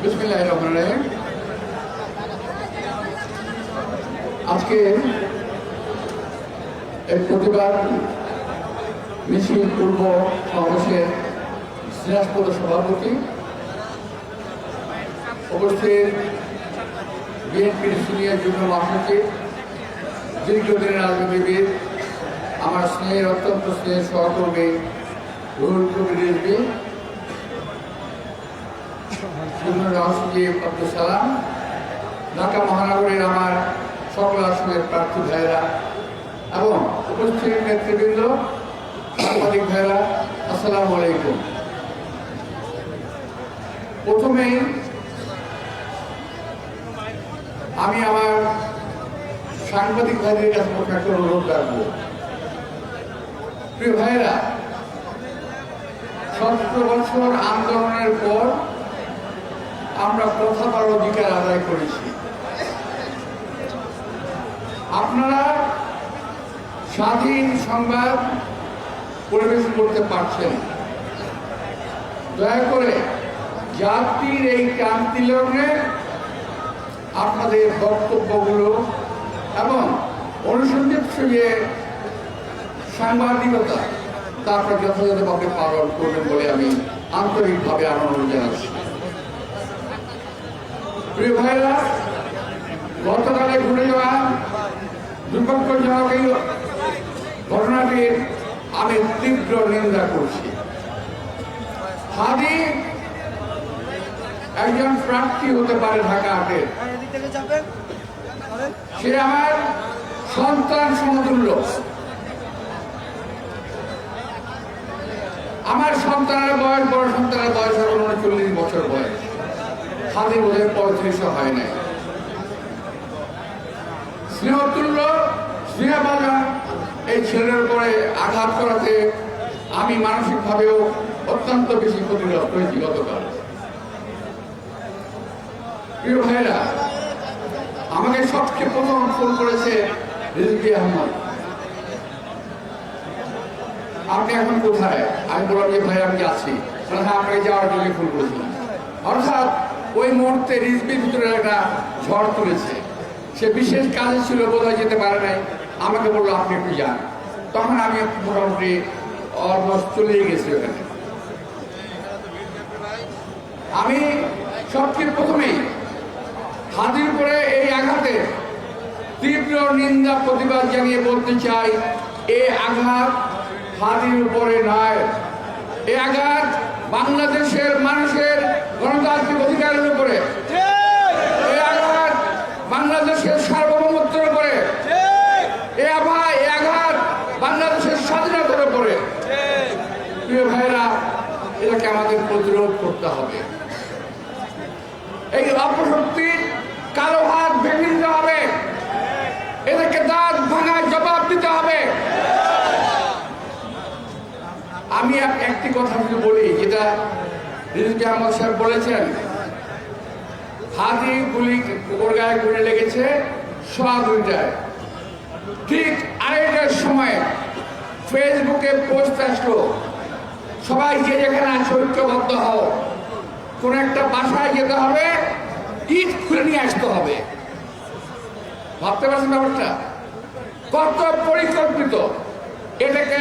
বিসমিল্লাহির রহমানির রহিম। আজকে এই প্রতিবাদ মিছিল পূর্ব সমাবেশের দিনাজপুর সভাপতি, উপস্থিত বিএনপির সিনিয়র যুগ্ম মহাসচিব, দীর্ঘদিনের রাজনীতিবিদ, আমার স্নেহের অত্যন্ত স্নেহের সহকর্মী রুহুল কবির রিজভী, যুগ্ম মহাসচিব আব্দুল সালাম, ঢাকা মহানগরীর আমার সকল আসনের প্রার্থী ভাইয়েরা এবং উপস্থিত নেতৃবৃন্দ, সাংবাদিক ভাইয়েরা, আসসালামু আলাইকুম। প্রথমেই আমি আমার সাংবাদিক ভাইদের কাছে একটা অনুরোধ রাখবো। প্রিয় ভাইয়েরা, 17 বছর আন্দোলনের পর আমরা কথা বলার অধিকার আদায় করেছি। আপনারা স্বাধীন সংবাদ পরিবেশন করতে পারছেন। দয়া করে জাতির এই ক্রান্তি লগ্নে আপনাদের বক্তব্যগুলো এবং অনুসন্ধিৎসে সাংবাদিকতা তা আপনারা যথাযথভাবে পালন করবেন বলে আমি আন্তরিকভাবে অনুরোধ জানাচ্ছি। প্রিয় ভাইরা, গতকালে ঘুরে যাওয়া দুর্ভাগ্যজনক এই ঘটনাটির আমি তীব্র নিন্দা করছি। হাদি একজন প্রার্থী হতে পারে ঢাকা আটের, সে আমার সন্তান সমতুল্য। আমার সন্তানের বয়স, বড় সন্তানের বয়স এখন 39 বছর বয়স। হাদি বোধহয় 35 হয় নাই। স্নেহতুল্য, স্নেহবাজা এই ছেলের উপরে আঘাত করাতে আমি মানসিকভাবেও অত্যন্ত বেশি ক্ষতিগ্রস্ত হয়েছি গতকাল। প্রিয় ভাইরা, আমাকে সবচেয়ে প্রথম ফোন করেছে রিজভী আহমদ, আপনি এখন কোথায়? আমি বললাম যে ভাই আমি আছি। হ্যাঁ, আপনাকে যাওয়ার জন্য ফোন করেছিলাম। অর্থাৎ ওই মুহূর্তে রিজভীর ভিতরে একটা ঝড় তুলেছে। সে বিশেষ কাজে ছিল, বোধহয় যেতে পারে নাই। আমাকে বললো আপনি একটু যান। তখন আমি মোটামুটি অলমোস্ট চলেই গেছি ওখানে। আমি সবচেয়ে প্রথমেই হাদির উপরে এই আঘাতে তীব্র নিন্দা প্রতিবাদ জানিয়ে বলতে চাই, এই আঘাত হাদির উপরে নয়, এই আঘাত বাংলাদেশের মানুষের গণতান্ত্রিক অধিকারের উপরে, এই আঘাত বাংলাদেশের সার্বভৌমত্বের উপরে, এই আঘাত বাংলাদেশের স্বাধীনতার উপরে। প্রিয় ভাইরা, এটাকে আমাদের প্রতিরোধ করতে হবে। এই অপশক্তির কালো হাত ভেঙে দিতে হবে। এদেরকে দাঁত ভাঙার জবাব দিতে হবে। আমি একটি কথা যদি বলি, যেটা রিজভী আহমদ সাহেব বলেছেন, হাদি গুলি ওর গায়ে গুলি লেগেছে 2:15। ঠিক 2:30টার সময় ফেসবুকে পোস্ট আসলো, সবাই যে যেখানে আছে ঐক্যবদ্ধ হও, কোন একটা বাসায় যেতে হবে, ইট খুলে নিয়ে আসতে হবে। ভাবতে পারছেন ব্যাপারটা কত পরিকল্পিত? এটাকে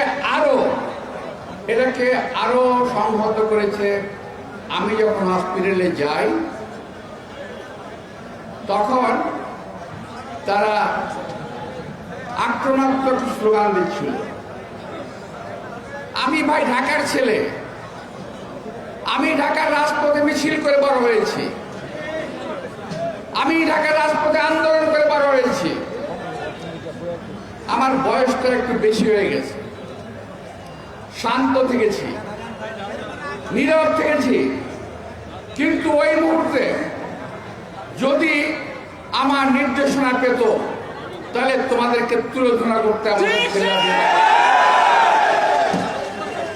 আরো সংহত করেছে। আমি যখন হসপিটালে যাই তখন তারা আক্রমণাত্মক স্লোগান দিচ্ছিল। আমি ভাই ঢাকার ছেলে, আমি ঢাকার রাজপথে মিছিল করে বড় হয়েছি, আমি ঢাকার রাজপথে আন্দোলন করে বড় হয়েছি। আমার বয়সটা একটু বেশি হয়ে গেছে। শান্ত থেকেছি, নীরব থেকেছি, কিন্তু ওই মুহূর্তে যদি আমার নির্দেশনা পেত তাহলে তোমাদেরকে তুলোধনা করতে আমার,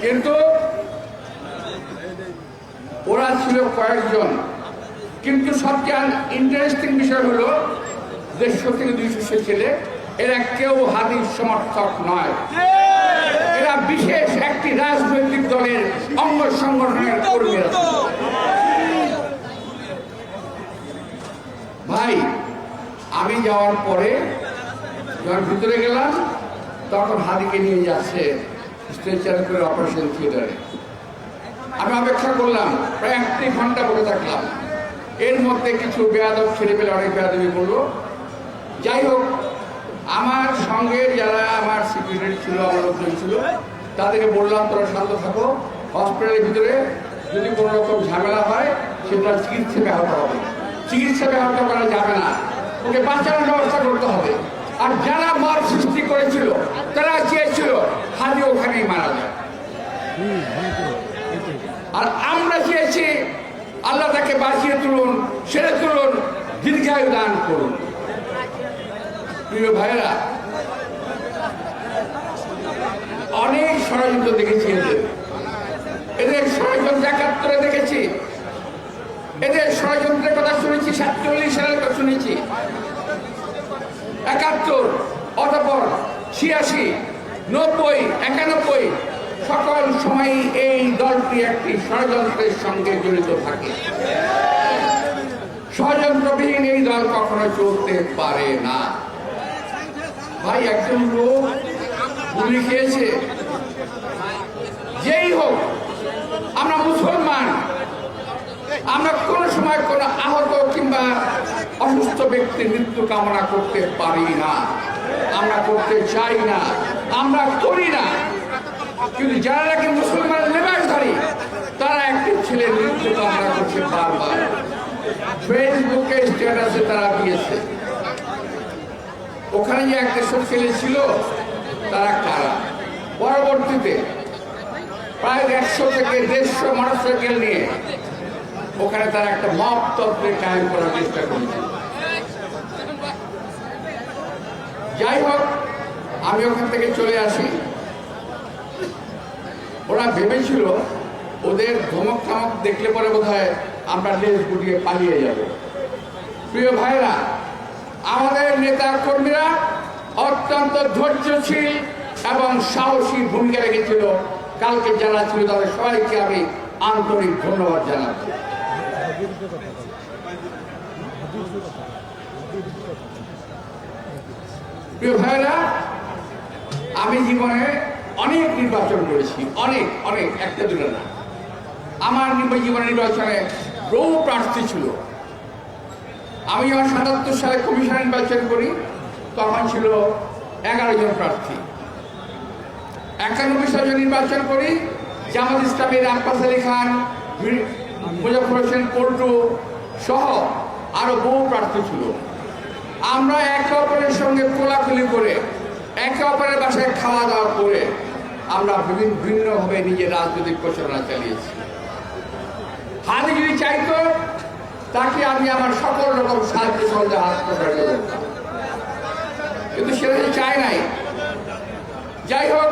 কিন্তু ওরা ছিল কয়েকজন। কিন্তু সবচেয়ে ইন্টারেস্টিং বিষয় হলো 150 থেকে 200 ছেলে, এরা কেউ হাদির সমর্থক নয়। এরা বিশেষ একটি রাজনৈতিক দলের অঙ্গ সংগঠনের কর্মীরা। ভাই আমি যাওয়ার পরে যখন ভিতরে গেলাম তখন হাদিকে নিয়ে যাচ্ছে স্ট্রেচার করে অপারেশন থিয়েটারে। আমি অপেক্ষা করলাম, প্রায় 1 ঘন্টা বসে থাকলাম। এর মধ্যে কিছু বেয়াদব ছেলে পেলে অনেক বেয়াদবি করলো। যাই হোক, আমার সঙ্গে যারা আমার সিকিউরিটি ছিল, আমার লোকজন ছিল, তাদেরকে বললাম তোরা শান্ত থাকো, হসপিটালের ভিতরে যদি কোনো রকম ঝামেলা হয় সেটা চিকিৎসা ব্যাহত হবে, চিকিৎসা ব্যাহত করা যাবে না, ওকে বাঁচানোর ব্যবস্থা করতে হবে। আর যারা মার সৃষ্টি করেছিল তারা চেয়েছিল হাদি ওখানেই মারা যায়, আর আমরা চেয়েছি আল্লাহ তাকে বাঁচিয়ে তুলুন, সেরে তুলুন, দীর্ঘায়ু দান করুন। প্রিয় ভাইরা, অনেক ষড়যন্ত্র দেখেছি, এদের ষড়যন্ত্র 71-এ দেখেছি, এদের ষড়যন্ত্রের কথা শুনেছি, 47 সালের কথা শুনেছি, 71, অতঃপর 86, 90, 91 সকল সময় এই দলটি একটি ষড়যন্ত্রের সঙ্গে জড়িত থাকে। ষড়যন্ত্রবিহীন এই দল কখনো চলতে পারে না। ভাই একজন লোক গুলি খেয়েছে, যেই হোক, আমরা মুসলমান, আমরা কোন সময় কোনো আহত কিংবা অসুস্থ ব্যক্তির মৃত্যু কামনা করতে পারি না, আমরা করতে চাই না, আমরা করি না। কিন্তু যারা নাকি মুসলমান লেবাসধারী তারা একটি ছেলের মৃত্যু কামনা করছে বারবার, ফেসবুকে স্ট্যাটাসে তারা দিয়েছে। ওখানে যে একটা সব ছেলে ছিল তারা কারা? পরবর্তীতে প্রায় 150 থেকে 150 মোটরসাইকেল নিয়ে ওখানে তারা একটা মব তন্ত্রে কায়েম করার চেষ্টা করেছে। যাই হোক, আমি ওখান থেকে চলে আসি। ওরা ভেবেছিল ওদের ধমক থামক দেখলে পরে বোধহয় আমরা দেশ গুটিয়ে পালিয়ে যাব। প্রিয় ভাইরা, আমাদের নেতা কর্মীরা অত্যন্ত ধৈর্যশীল এবং সাহসী ভূমিকা রেখেছিল। কালকে যারা ছিল তাদের সবাইকে আমি আন্তরিক ধন্যবাদ জানাচ্ছি। প্রিয় ভাইরা, আমি জীবনে অনেক নির্বাচন করেছি, অনেক অনেক, একটা দুটো না। আমার জীবনের নির্বাচনে বহু প্রার্থী ছিল। আমি যখন ৭৭ সালে কমিশন নির্বাচন করি তখন ছিল 11 জন প্রার্থী। 91 সালে নির্বাচন করি, জামাত ইসলামের আব্বাস আলী খান, মুজাফফর হোসেন পল্টু সহ আরো বহু প্রার্থী ছিল। আমরা একে অপরের সঙ্গে কোলাকুলি করে, একে অপরের বাসায় খাওয়া দাওয়া করে আমরা ভিন্নভাবে নিজের রাজনৈতিক প্রচারণা চালিয়েছি। হাদি যদি চাইতো তাকে আমি আমার সকল রকম সাহায্য সহযোগিতা হাত প্রসারিত করতাম, কিন্তু সেটা চায় নাই। যাই হোক,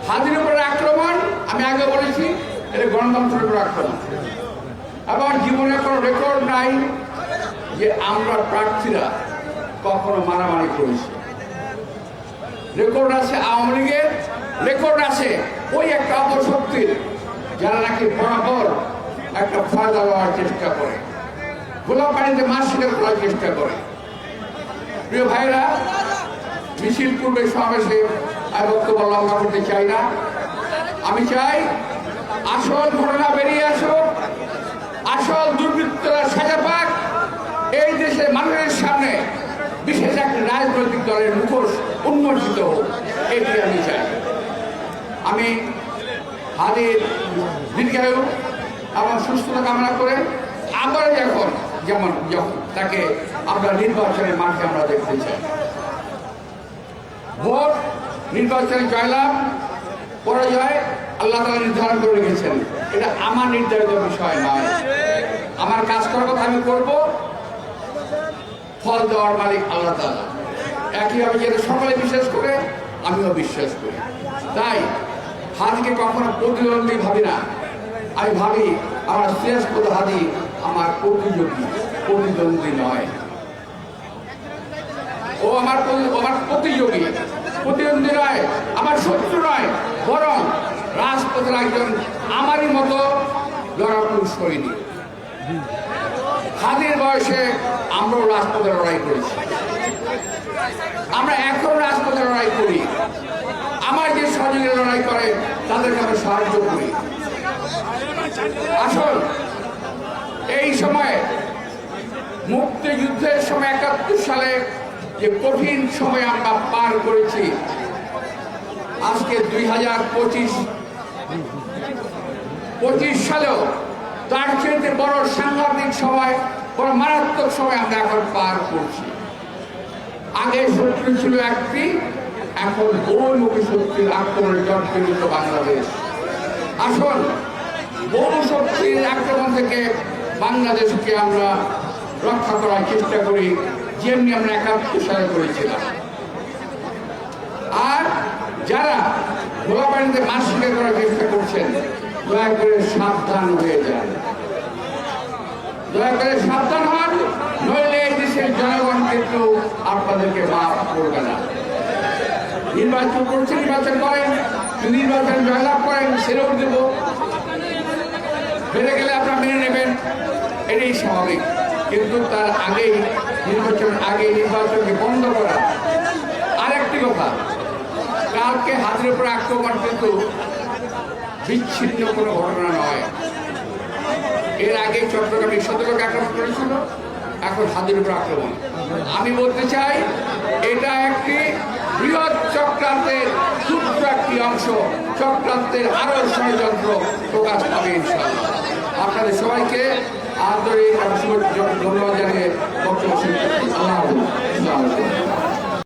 হাদির উপরে আক্রমণ, আমি আগে বলেছি, এটা গণতন্ত্রের উপর আক্রমণ। আবার জীবনে কোনো রেকর্ড নাই যে আমরা প্রার্থীরা কখনো মারামারি করেছি। রেকর্ড আছে আওয়ামী লীগের, রেকর্ড আছে ওই একটা অপশক্তির, যারা নাকি বরাবর একটা ফায়দা লওয়ার চেষ্টা করে, খোলা পানিতে মাছ শিকার করার চেষ্টা করে। প্রিয় ভাইরা, মিছিল পূর্বে সমাবেশে আমি বক্তব্য লম্বা করতে চাই না। আমি চাই আসল ঘটনা বেরিয়ে আসুক, আসল দুর্বৃত্তরা সাজা পাক, এই দেশের মানুষের সামনে বিশেষ একটা রাজনৈতিক দলের মুখোশ উন্মোচিত হোক, এটি আমি চাই। আমি হাদির দীর্ঘায়ু এবং সুস্থতা কামনা করে আবার যখন তাকে আমরা নির্বাচনের মাঠে আমরা দেখতে চাই। ভোট, নির্বাচনে জয়লাভ পরাজয় আল্লাহ তাআলা নির্ধারণ করে রেখেছেন, এটা আমার নির্ধারিত বিষয় নয়। আমার কাজ করার কথা আমি করবো, ফল দেওয়ার মালিক আল্লাহ তাআলা। একইভাবে যেটা সকলে বিশ্বাস করে আমিও বিশ্বাস করি। তাই হাদিকে কখনো প্রতিদ্বন্দ্বী ভাবি না, আমি ভাবি আমার শ্রেষ্ঠ হাদি আমার প্রতিদ্বন্দ্বী নয়। ও আমার প্রতিযোগী, প্রতিদ্বন্দ্বী নয়, আমার শত্রু নয়, বরং রাজপথের একজন আমারই মতো লড়াকু সৈনিক। হাদির বয়সে আমরাও রাজপথে লড়াই করেছি, আমরা এখন রাজপথে লড়াই করি। আমার যে সহযোগীরা লড়াই করে তাদেরকে আমরা সাহায্য করি। আসল এই সময়ে মুক্তিযুদ্ধের সময় ৭১ সালে যে কঠিন সময় আমরা পার করেছি, আজকে ২০২৫ সালেও তার চেয়ে বড় সাংঘাতিক সময়, বড় মারাত্মক সময় আমরা এখন পার করছি। আগে শত্রু ছিল একটি, এখন বহুমুখী শক্তির আক্রমণের জর্জরিত বাংলাদেশ। আসুন বহু শক্তির আক্রমণ থেকে বাংলাদেশকে আমরা রক্ষা করার চেষ্টা করি, যেমনি আমরা ৭১ সালে করেছিলাম। আর যারা গোলাবাড়িতে মাছ শিকার করার চেষ্টা করছেন, দয়া করে সাবধান হয়ে যান, দয়া করে সাবধান হন, নইলে এই দেশের জনগণ কিন্তু আপনাদেরকে মাফ করবে না। নির্বাচন করছে, নির্বাচন করেন, নির্বাচন জয়লাভ করেন, সেরেও দেব, বেড়ে গেলে আপনারা মেনে নেবেন, এটাই স্বাভাবিক। কিন্তু তার আগেই নির্বাচনকে বন্ধ করা। আরেকটি কথা, কালকে হাতের উপর আক্রমণ কিন্তু বিচ্ছিন্ন কোনো ঘটনা নয়। এর আগে চট্টগ্রামে সদরকে আক্রমণ করেছিল, এখন হাতের উপর আক্রমণ। আমি বলতে চাই এটা একটি বৃহৎ চক্রান্তের ছোট্ট একটি অংশ, চক্রান্তের আরো ষড়যন্ত্র প্রকাশ পাবে ইনশাআল্লাহ। আপনাদের সবাইকে আন্তরিক ধন্যবাদ জানিয়ে বক্তব্য শুরু করছি। আল্লাহ হাফেজ।